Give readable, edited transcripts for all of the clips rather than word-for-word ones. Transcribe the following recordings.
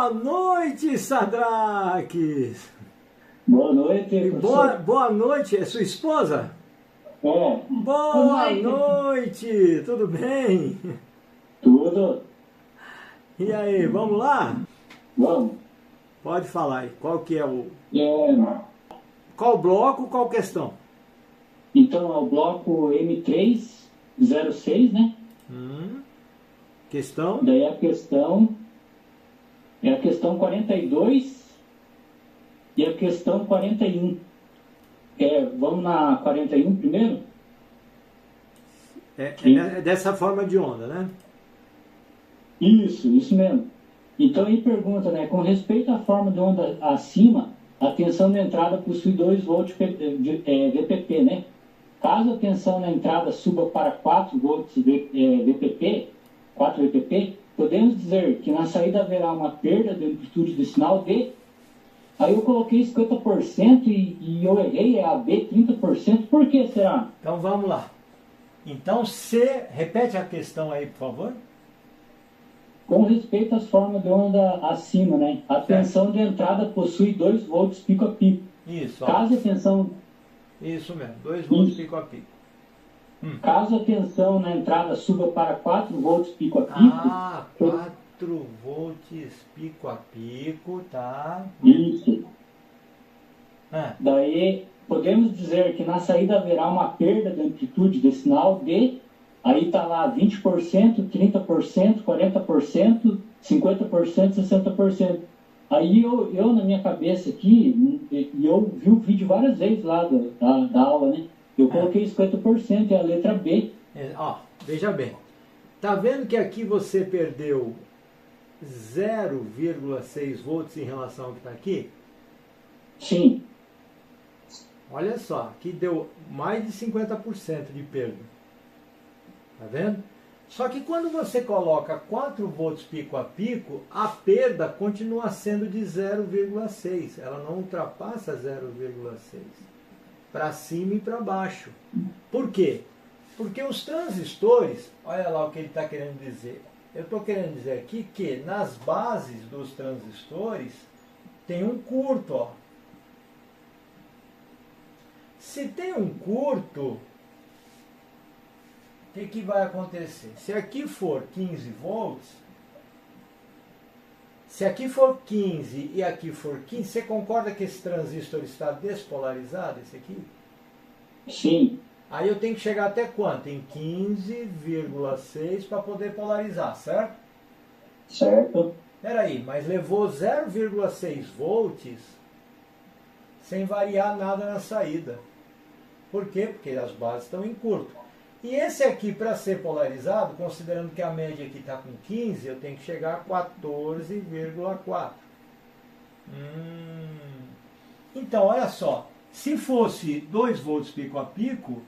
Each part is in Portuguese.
Boa noite, Sadraques. Boa noite, professor. Boa noite, é sua esposa? É. Boa noite, tudo bem? Tudo. E aí, vamos lá? Vamos. Pode falar aí, qual que é o... Qual bloco, qual questão? Então, é o bloco M306, né? Questão? Daí a questão... É a questão 42 e a questão 41. Vamos na 41 primeiro? É dessa forma de onda, né? Isso mesmo. Então aí pergunta, né? Com respeito à forma de onda acima, a tensão de entrada possui 2 volts VPP, né? Caso a tensão na entrada suba para 4 volts VPP, 4 VPP, podemos dizer que na saída haverá uma perda de amplitude do sinal D. Aí eu coloquei 50% e eu errei, é AB 30%. Por que será? Então vamos lá. Então repete a questão aí, por favor. Com respeito às formas de onda acima, né? A tensão de entrada possui 2 volts pico a pico. Isso. Caso a tensão... Isso mesmo, 2 volts pico a pico. Caso a tensão na entrada suba para 4 volts pico a pico... 4 volts pico a pico, tá? Isso. Daí, podemos dizer que na saída haverá uma perda de amplitude de sinal D. Aí está lá 20%, 30%, 40%, 50%, 60%. Aí eu na minha cabeça aqui, e eu vi o vídeo várias vezes lá da aula, né? Eu coloquei 50%, é a letra B. Veja bem. Tá vendo que aqui você perdeu 0,6 volts em relação ao que está aqui? Sim. Olha só, aqui deu mais de 50% de perda. Tá vendo? Só que quando você coloca 4 volts pico a pico, a perda continua sendo de 0,6. Ela não ultrapassa 0,6. Para cima e para baixo. Por quê? Porque os transistores, olha lá o que ele está querendo dizer. Eu estou querendo dizer aqui que nas bases dos transistores tem um curto. Ó. Se tem um curto... O que vai acontecer? Se aqui for 15 volts, se aqui for 15 e aqui for 15, você concorda que esse transistor está despolarizado, esse aqui? Sim. Aí eu tenho que chegar até quanto? Em 15,6 para poder polarizar, certo? Certo. Espera aí, mas levou 0,6 volts sem variar nada na saída. Por quê? Porque as bases estão em curto. E esse aqui, para ser polarizado, considerando que a média aqui está com 15, eu tenho que chegar a 14,4. Então, olha só. Se fosse 2 volts pico a pico,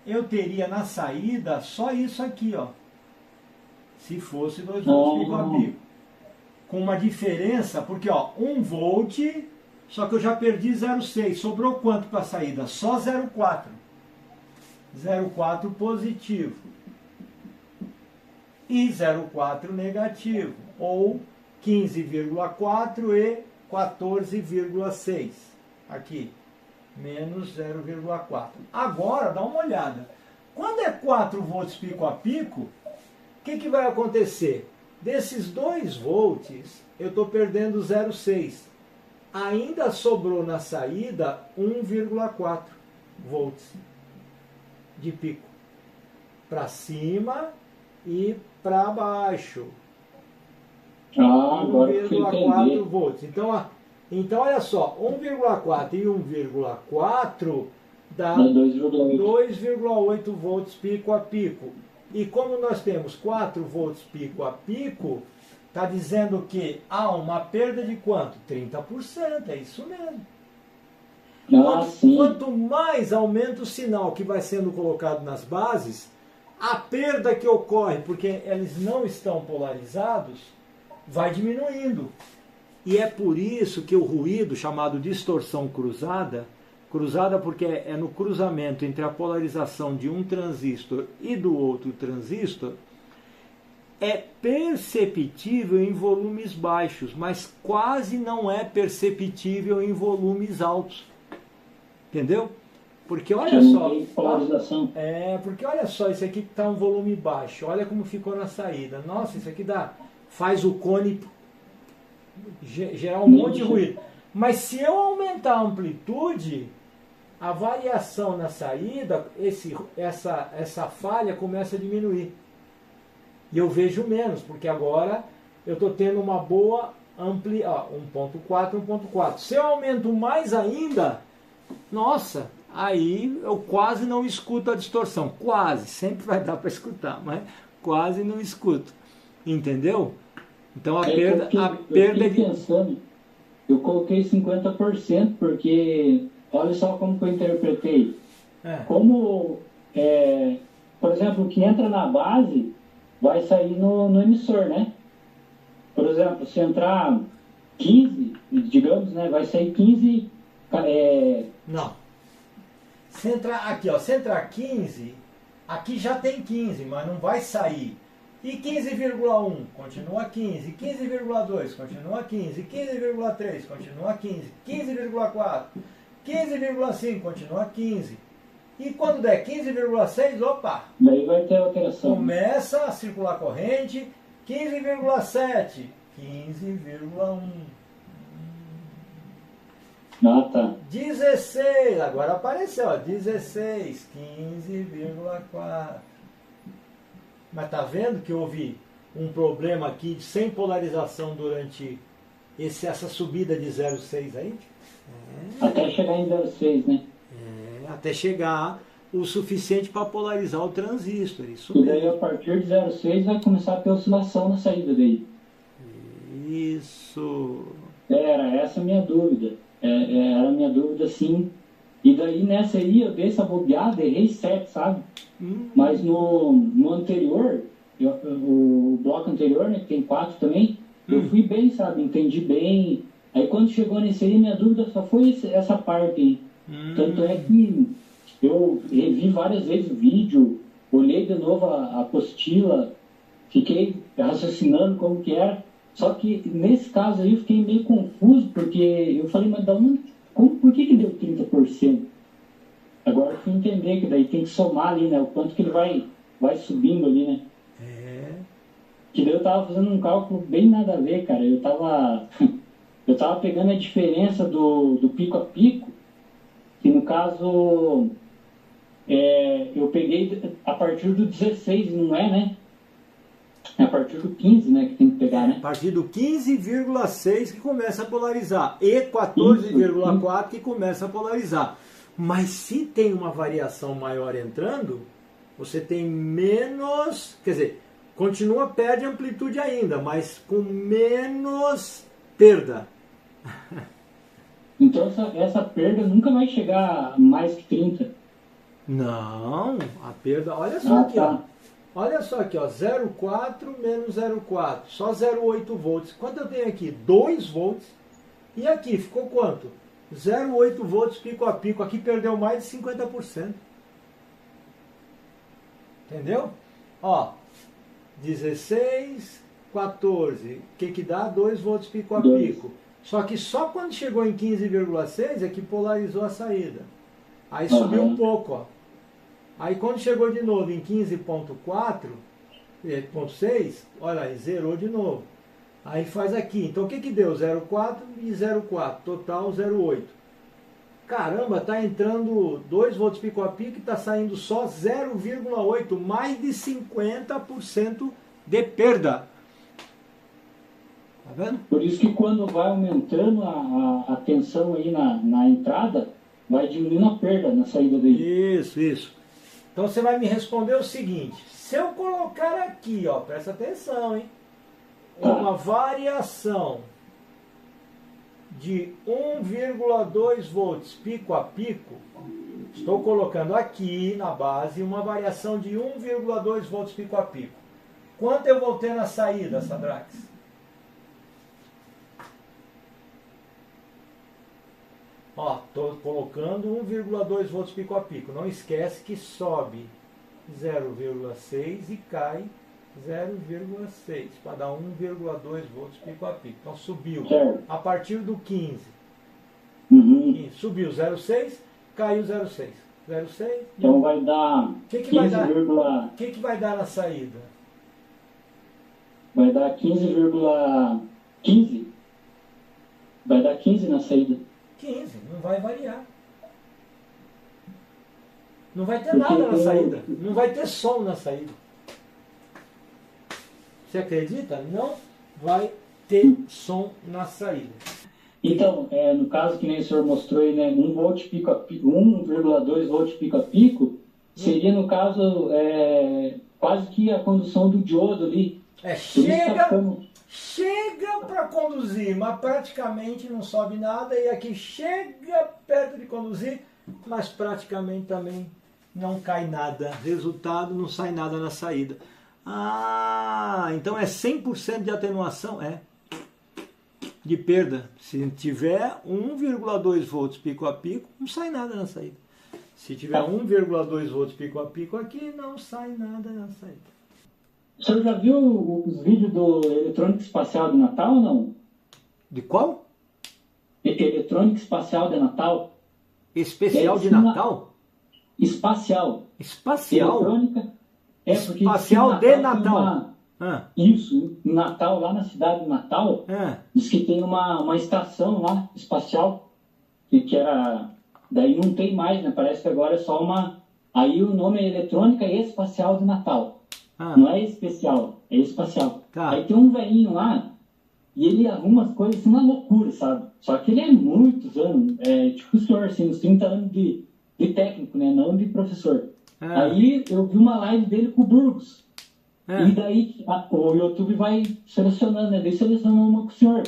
eu teria na saída só isso aqui, ó. Se fosse 2 volts pico a pico. Com uma diferença, porque, ó, 1 volt, só que eu já perdi 0,6. Sobrou quanto para a saída? Só 0,4. 0,4 positivo e 0,4 negativo, ou 15,4 e 14,6, aqui, menos 0,4. Agora, dá uma olhada. Quando é 4 volts pico a pico, o que vai acontecer? Desses 2 volts, eu estou perdendo 0,6. Ainda sobrou na saída 1,4 volts. De pico para cima e para baixo. 1,4 volts. Então, olha só, 1,4 e 1,4 dá 2,8 volts pico a pico. E como nós temos 4 volts pico a pico, está dizendo que há uma perda de quanto? 30%, é isso mesmo. Quanto mais aumenta o sinal que vai sendo colocado nas bases, a perda que ocorre, porque eles não estão polarizados, vai diminuindo. E é por isso que o ruído, chamado distorção cruzada porque é no cruzamento entre a polarização de um transistor e do outro transistor, é perceptível em volumes baixos, mas quase não é perceptível em volumes altos. Entendeu? Porque olha só, porque olha só, isso aqui está um volume baixo, olha como ficou na saída. Nossa, isso aqui faz o cone gerar um monte de ruído. Mas se eu aumentar a amplitude, a variação na saída, essa falha começa a diminuir. E eu vejo menos, porque agora eu estou tendo uma boa 1.4, 1.4. Se eu aumento mais ainda, nossa, aí eu quase não escuto a distorção. Quase, sempre vai dar para escutar, mas quase não escuto. Entendeu? Então a perda é de... pensando, eu coloquei 50% porque, olha só como que eu interpretei. Como, por exemplo, o que entra na base vai sair no emissor, né? Por exemplo, se entrar 15, digamos, né, vai sair 15... Não. Se entrar aqui, ó, se entrar 15, aqui já tem 15, mas não vai sair. E 15,1 continua 15, 15,2 continua 15, 15,3 continua 15, 15,4, 15,5 continua 15. E quando der 15,6, opa! Daí vai ter alteração. Começa a circular corrente, 15,7, 15,1. Ah, tá. 16, agora apareceu, ó, 16, 15,4. Mas tá vendo que houve um problema aqui sem polarização durante essa subida de 0,6 aí? Até chegar em 0,6, né? Até chegar o suficiente para polarizar o transistor. Isso e mesmo. Daí a partir de 0,6 vai começar a ter oscilação na saída daí. Isso. Era essa a minha dúvida. Era a minha dúvida, sim. E daí nessa aí eu dei essa bobeada, errei 7, sabe? Mas no anterior, o bloco anterior, né, que tem 4 também, eu fui bem, sabe? Entendi bem. Aí quando chegou nesse aí, minha dúvida só foi essa parte aí. Tanto é que eu revi várias vezes o vídeo, olhei de novo a apostila, fiquei raciocinando como que era. Só que nesse caso aí eu fiquei meio confuso, porque eu falei, mas por que deu 30%? Agora eu fui entender que daí tem que somar ali, né? O quanto que ele vai subindo ali, né? Que daí eu tava fazendo um cálculo bem nada a ver, cara. Eu tava pegando a diferença do pico a pico, que no caso eu peguei a partir do 16, não é, né? É a partir do 15, né, que tem que pegar, né? A partir do 15,6 que começa a polarizar. E 14,4 que começa a polarizar. Mas se tem uma variação maior entrando, você tem menos... Quer dizer, perde amplitude ainda, mas com menos perda. Então essa perda nunca vai chegar a mais que 30. Não, a perda... Olha só aqui, ó. Olha só aqui, ó, 0,4 menos 0,4, só 0,8 volts. Quanto eu tenho aqui? 2 volts. E aqui, ficou quanto? 0,8 volts pico a pico. Aqui perdeu mais de 50%. Entendeu? Ó, 16, 14. O que dá? 2 volts pico a pico. Só que só quando chegou em 15,6 é que polarizou a saída. Aí subiu um pouco, ó. Aí quando chegou de novo em 15,4, olha aí, zerou de novo. Aí faz aqui. Então o que deu? 0,4 e 0,4. Total 0,8. Caramba, tá entrando 2 volts pico a pico e tá saindo só 0,8. Mais de 50% de perda. Tá vendo? Por isso que quando vai aumentando a tensão aí na entrada, vai diminuindo a perda na saída daí. Isso. Então você vai me responder o seguinte, se eu colocar aqui, ó, presta atenção, hein? Uma variação de 1,2 volts pico a pico, estou colocando aqui na base uma variação de 1,2 volts pico a pico. Quanto eu vou ter na saída, Sadrax? Ó, estou colocando 1,2 volts pico a pico. Não esquece que sobe 0,6 e cai 0,6 para dar 1,2 volts pico a pico. Então subiu. Certo. A partir do 15. Uhum. 15. Subiu 0,6, caiu 0,6. 0,6. Então vai dar que vai dar? 15, O que vai dar na saída? vai dar 15,15. Vai dar 15 na saída. 15. Não vai variar. Não vai ter nada na saída. Não vai ter som na saída. Você acredita? Não vai ter som na saída. Então, no caso que nem o senhor mostrou aí, né, 1 volt pico a pico, 1,2 volt pico a pico, seria no caso quase que a condução do diodo ali. Chega para conduzir, mas praticamente não sobe nada, e aqui chega perto de conduzir, mas praticamente também não cai nada. Resultado, não sai nada na saída. Ah, então é 100% de atenuação? De perda. Se tiver 1,2 volts pico a pico, não sai nada na saída. Se tiver 1,2 volts pico a pico aqui, não sai nada na saída. O senhor já viu os vídeos do eletrônico espacial de Natal ou não? De qual? Eletrônico espacial de Natal. Especial de Natal? Espacial. Espacial? Eletrônica. Porque espacial de Natal. Isso, em Natal, lá na cidade de Natal, diz que tem uma estação lá, espacial, que era... Daí não tem mais, né? Parece que agora é só uma... Aí o nome é Eletrônica Espacial de Natal. Não é especial, é espacial. Tá. Aí tem um velhinho lá, e ele arruma as coisas assim, uma loucura, sabe? Só que ele é muitos anos, tipo o senhor, assim, uns 30 anos de técnico, né? Não de professor. Aí eu vi uma live dele com o Burgos. E daí o YouTube vai selecionando, né? Daí selecionou uma com o senhor.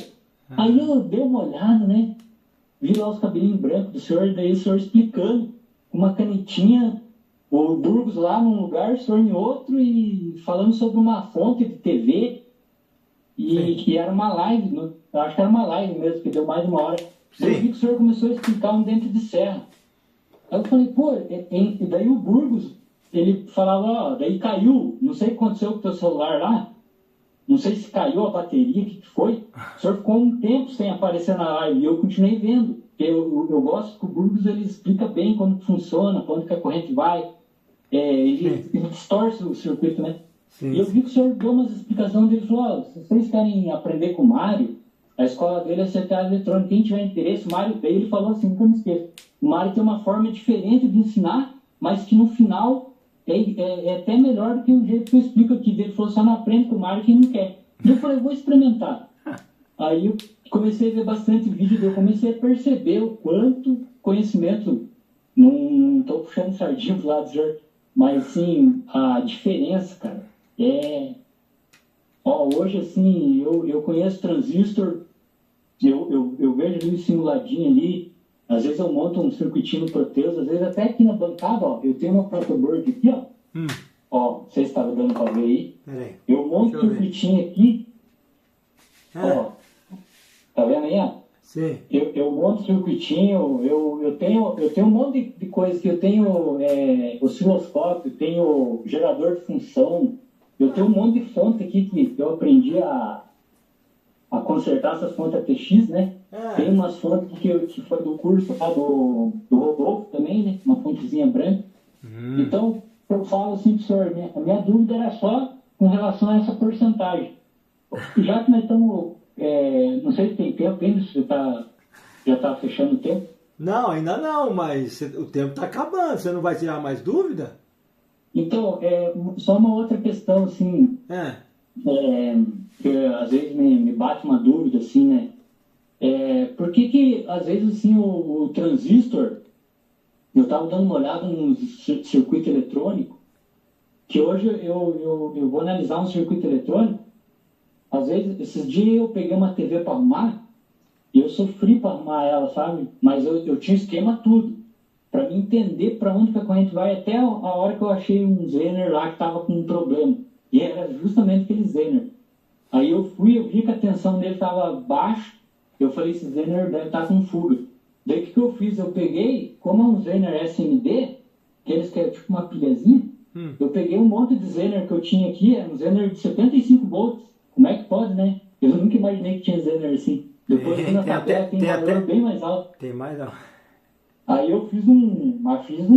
Aí eu dei uma olhada, né? Vi lá os cabelinhos brancos do senhor, daí o senhor explicando, com uma canetinha, o Burgos lá num lugar, o senhor em outro, e falando sobre uma fonte de TV, e que era uma live, eu acho que era uma live mesmo, que deu mais de uma hora. Daí eu vi que o senhor começou a explicar um dente de serra. Aí eu falei, pô, e daí o Burgos, ele falava, daí caiu, não sei o que aconteceu com o teu celular lá, não sei se caiu a bateria, o que foi. O senhor ficou um tempo sem aparecer na live, e eu continuei vendo. Eu gosto que o Burgos, ele explica bem como que funciona, quando que a corrente vai, ele distorce o circuito, né? Sim, e eu vi que o senhor deu umas explicações dele, falou, se vocês querem aprender com o Mário, a escola dele é CTA eletrônica, quem tiver interesse, o Mário, daí ele falou assim, nunca me esqueço, o Mário tem uma forma diferente de ensinar, mas que no final é até melhor do que o jeito que eu explico aqui. Ele falou, só não aprende com o Mário quem não quer. E eu falei, vou experimentar. Aí eu comecei a ver bastante vídeo, eu comecei a perceber o quanto conhecimento, não estou puxando sardinha pro lado do senhor, mas sim, a diferença, cara, hoje assim, eu conheço transistor, eu vejo ele simuladinho ali, às vezes eu monto um circuitinho no Proteus, às vezes até aqui na bancada, eu tenho uma protoboard aqui, vocês estavam dando para ver aí. Peraí. Eu monto um circuitinho aqui, tá vendo aí, Sim. Eu monto circuitinho, eu tenho um monte de coisa que eu tenho osciloscópio, tenho gerador de função, eu tenho um monte de fonte aqui que eu aprendi a consertar essas fontes ATX, né? Tem umas fontes que foi do curso lá do Rodolfo também, né? Uma fontezinha branca. Então, eu falo assim pro senhor, a minha dúvida era só com relação a essa porcentagem. Já que nós estamos, não sei se tem tempo ainda, se já está fechando o tempo. Não, ainda não, mas o tempo está acabando, você não vai tirar mais dúvida? Então, só uma outra questão, assim, que às vezes me bate uma dúvida, assim, né? Por que às vezes, assim, o transistor, eu estava dando uma olhada num circuito eletrônico, que hoje eu vou analisar um circuito eletrônico, às vezes, esses dias eu peguei uma TV para arrumar, e eu sofri para arrumar ela, sabe? Mas eu tinha esquema tudo, para me entender para onde que a corrente vai, até a hora que eu achei um Zener lá que estava com um problema, e era justamente aquele Zener. Aí eu vi que a tensão dele estava baixa, eu falei, esse Zener deve estar com fuga. Daí o que eu fiz? Eu peguei, como é um Zener SMD, aqueles que é tipo uma pilhazinha, Eu peguei um monte de Zener que eu tinha aqui, um Zener de 75 volts. Como é que pode, né? Eu nunca imaginei que tinha Zener assim. Depois na tabela tem valor bem mais alto. Tem mais alto. Aí eu fiz uma fila,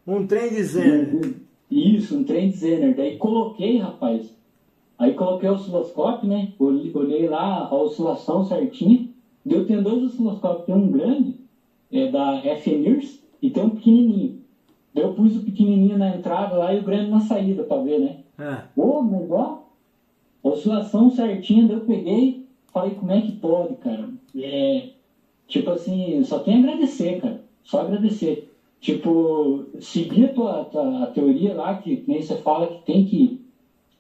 um trem de Zener. Isso, um trem de Zener. Daí coloquei, rapaz. Aí coloquei o osciloscópio, né? Olhei lá a oscilação certinha. Eu tenho 2 osciloscópios. Tem um grande, da FNIRS, e tem um pequenininho. Daí eu pus o pequenininho na entrada lá e o grande na saída pra ver, né? Mas ó, oscilação certinha. Daí eu peguei, falei, como é que pode, cara? Tipo assim, só tem a agradecer, cara. Só agradecer. Tipo, seguir a teoria lá, que nem você fala que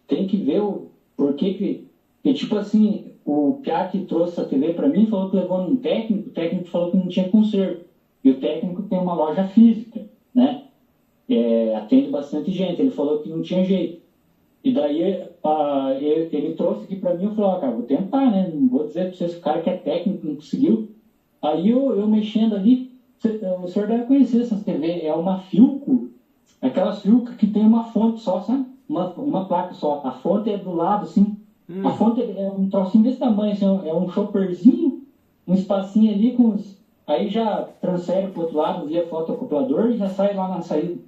tem que ver o porquê que... E tipo assim, o Piá que trouxe a TV pra mim falou que levou num técnico, o técnico falou que não tinha conserto. E o técnico tem uma loja física, né? Atende bastante gente. Ele falou que não tinha jeito. E daí ele trouxe aqui pra mim e falou, cara, vou tentar, né? Não vou dizer pra vocês que o cara que é técnico não conseguiu. Aí eu mexendo ali, o senhor deve conhecer essas TV, é uma Philco, aquelas Philco que tem uma fonte só, sabe? Uma placa só. A fonte é do lado, assim. A fonte é um trocinho desse tamanho, assim, é um chopperzinho, um espacinho ali com os... Aí já transfere pro outro lado via fotoacoplador e já sai lá na saída.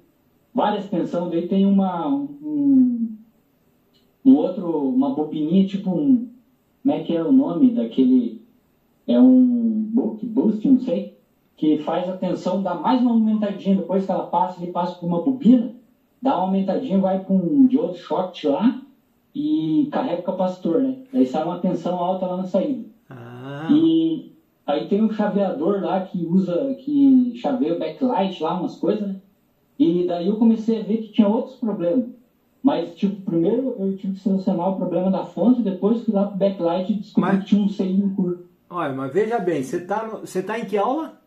Várias tensões, daí tem uma bobininha, tipo como é que é o nome daquele... É um boost, não sei, que faz a tensão, dá mais uma aumentadinha, depois que ela passa, ele passa por uma bobina, dá uma aumentadinha, vai para um diodo short lá e carrega o capacitor, né? Daí sai uma tensão alta lá na saída. E aí tem um chaveador lá que chaveia o backlight lá, umas coisas, né? E daí eu comecei a ver que tinha outros problemas. Mas, tipo, primeiro eu tive que solucionar o problema da fonte, depois fui lá pro backlight e descobri que tinha um seio curto. Olha, mas veja bem, você tá em que aula?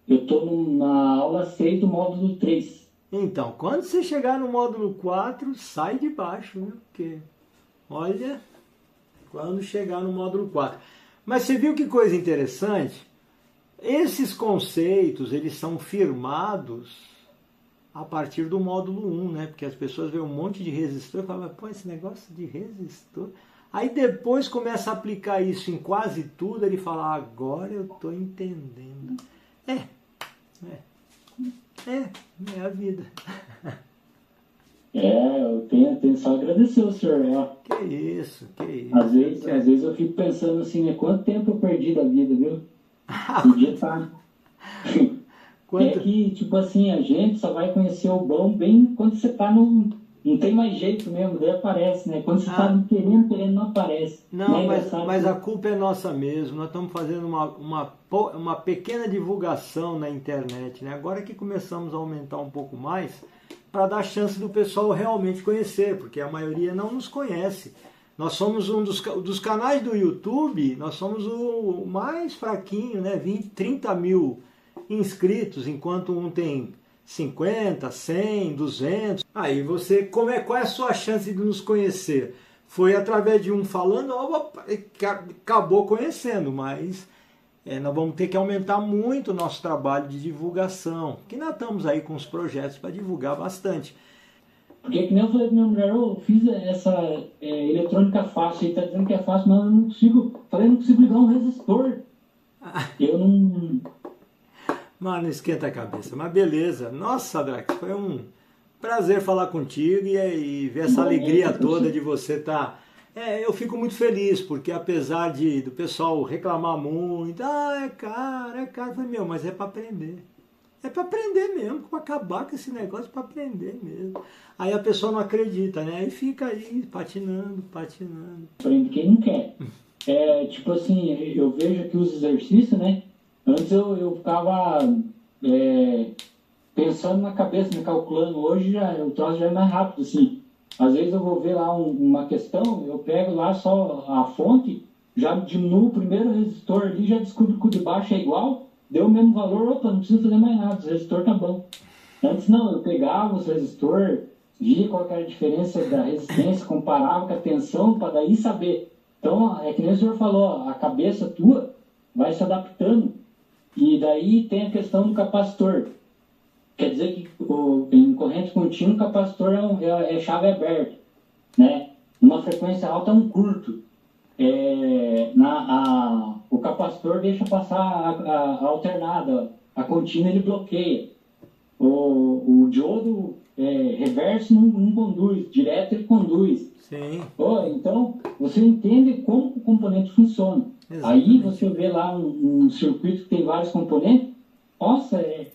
Eu tô na aula 6 do módulo 3. Então, quando você chegar no módulo 4, sai de baixo, né? Porque, olha, quando chegar no módulo 4. Mas você viu que coisa interessante? Esses conceitos, eles são firmados a partir do módulo 1, né? Porque as pessoas veem um monte de resistor e falam, pô, esse negócio de resistor... Aí depois começa a aplicar isso em quase tudo, ele fala, agora eu estou entendendo. É a vida. Eu tenho só agradecer ao senhor. Que isso. Às vezes eu fico pensando assim, né? Quanto tempo eu perdi da vida, viu? Podia estar. É que, tipo assim, a gente só vai conhecer o bom bem quando você está no... Não tem mais jeito mesmo, daí aparece, né? Quando você está querendo, não aparece. Não, mas a culpa é nossa mesmo. Nós estamos fazendo uma pequena divulgação na internet, né? Agora que começamos a aumentar um pouco mais, para dar chance do pessoal realmente conhecer, porque a maioria não nos conhece. Nós somos um dos canais do YouTube, nós somos o mais fraquinho, né? 30 mil inscritos, enquanto um tem 50, 100, 200. Aí você, qual é a sua chance de nos conhecer? Foi através de um falando, acabou conhecendo, mas nós vamos ter que aumentar muito o nosso trabalho de divulgação, que nós estamos aí com os projetos para divulgar bastante. Porque que nem eu falei para minha mulher, eu fiz essa eletrônica fácil, ele está dizendo que é fácil, mas eu não consigo, não consigo ligar um resistor. Eu não... Mas não esquenta a cabeça, mas beleza. Nossa, Drax, foi um prazer falar contigo e ver essa alegria toda de você estar... eu fico muito feliz, porque apesar do pessoal reclamar muito, é caro, eu falei, mas é para aprender. É para aprender mesmo, para acabar com esse negócio, para aprender mesmo. Aí a pessoa não acredita, né? Aí fica aí, patinando. Aprende quem não quer. Tipo assim, eu vejo aqui os exercícios, né? Antes eu ficava pensando na cabeça, né, calculando. Hoje o troço já é mais rápido, assim. Às vezes eu vou ver lá uma questão, eu pego lá só a fonte, já diminuo o primeiro resistor ali, já descubro que o de baixo é igual, deu o mesmo valor, opa, não preciso fazer mais nada, o resistor tá bom. Antes não, eu pegava os resistores, via qual era a diferença da resistência, comparava com a tensão, para daí saber. Então, é que nem o senhor falou, a cabeça tua vai se adaptando. E daí tem a questão do capacitor. Quer dizer que em corrente contínua o capacitor é chave aberta, né? Numa frequência alta é um curto. O capacitor deixa passar a alternada, a contínua ele bloqueia. O diodo reverso não conduz, direto ele conduz. Sim. Então, você entende como o componente funciona. Exatamente. Aí você vê lá um circuito que tem vários componentes, nossa, é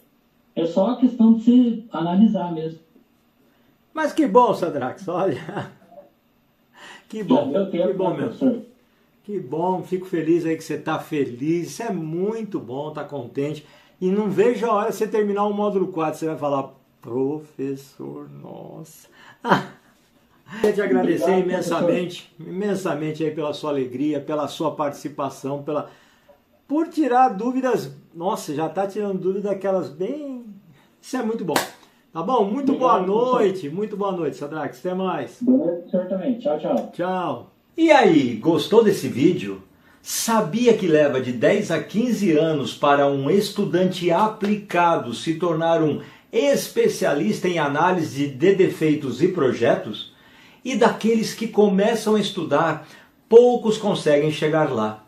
só a questão de você analisar mesmo. Mas que bom, Sadrax, olha. Que bom, que bom mesmo. Professor. Que bom, fico feliz aí que você está feliz, isso é muito bom, está contente. E não vejo a hora de você terminar o módulo 4, você vai falar, professor, nossa. Quero te agradecer imensamente aí pela sua alegria, pela sua participação, por tirar dúvidas. Nossa, já está tirando dúvidas daquelas bem... Isso é muito bom. Tá bom? Muito boa noite, Sadrax. Até mais. Boa noite, senhor também. Tchau, tchau. Tchau. E aí, gostou desse vídeo? Sabia que leva de 10 a 15 anos para um estudante aplicado se tornar um especialista em análise de defeitos e projetos? E daqueles que começam a estudar, poucos conseguem chegar lá.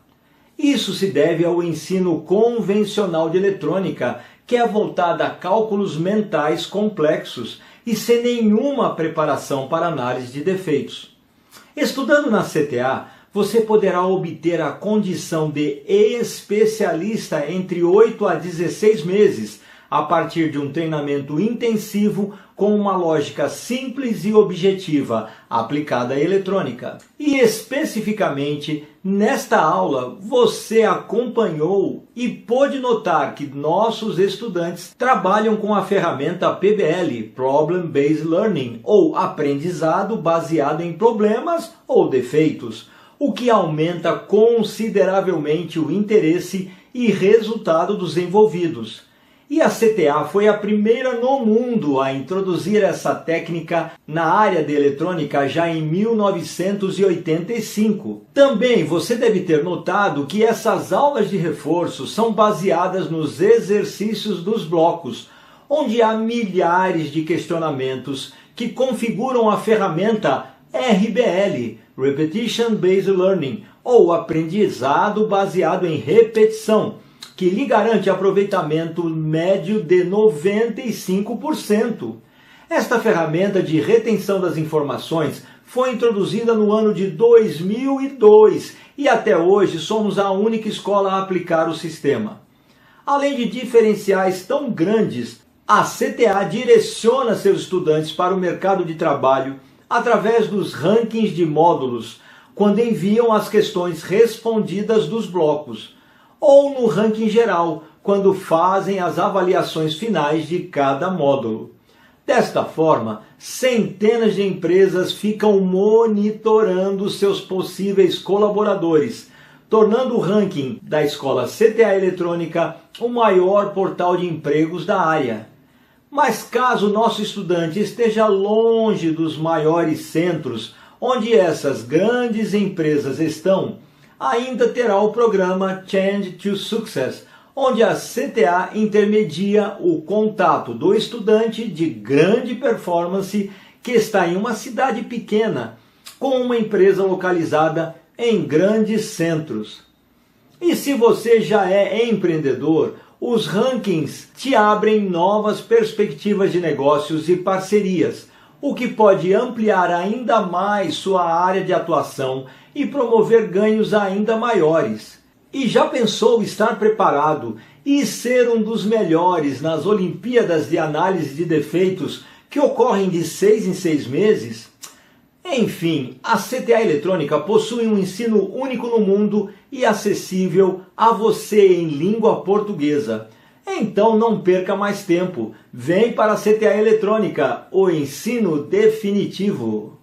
Isso se deve ao ensino convencional de eletrônica, que é voltada a cálculos mentais complexos e sem nenhuma preparação para análise de defeitos. Estudando na CTA, você poderá obter a condição de especialista entre 8 a 16 meses, a partir de um treinamento intensivo com uma lógica simples e objetiva aplicada à eletrônica. E especificamente, nesta aula, você acompanhou e pôde notar que nossos estudantes trabalham com a ferramenta PBL, Problem Based Learning, ou aprendizado baseado em problemas ou defeitos, o que aumenta consideravelmente o interesse e resultado dos envolvidos. E a CTA foi a primeira no mundo a introduzir essa técnica na área de eletrônica já em 1985. Também você deve ter notado que essas aulas de reforço são baseadas nos exercícios dos blocos, onde há milhares de questionamentos que configuram a ferramenta RBL, Repetition Based Learning, ou aprendizado baseado em repetição, que lhe garante aproveitamento médio de 95%. Esta ferramenta de retenção das informações foi introduzida no ano de 2002 e até hoje somos a única escola a aplicar o sistema. Além de diferenciais tão grandes, a CTA direciona seus estudantes para o mercado de trabalho através dos rankings de módulos, quando enviam as questões respondidas dos blocos, ou no ranking geral, quando fazem as avaliações finais de cada módulo. Desta forma, centenas de empresas ficam monitorando seus possíveis colaboradores, tornando o ranking da Escola CTA Eletrônica o maior portal de empregos da área. Mas caso nosso estudante esteja longe dos maiores centros onde essas grandes empresas estão, ainda terá o programa Change to Success, onde a CTA intermedia o contato do estudante de grande performance que está em uma cidade pequena com uma empresa localizada em grandes centros. E se você já é empreendedor, os rankings te abrem novas perspectivas de negócios e parcerias, o que pode ampliar ainda mais sua área de atuação e promover ganhos ainda maiores. E já pensou estar preparado e ser um dos melhores nas Olimpíadas de Análise de Defeitos que ocorrem de 6 em 6 meses? Enfim, a CTA Eletrônica possui um ensino único no mundo e acessível a você em língua portuguesa. Então não perca mais tempo. Vem para a CTA Eletrônica, o ensino definitivo.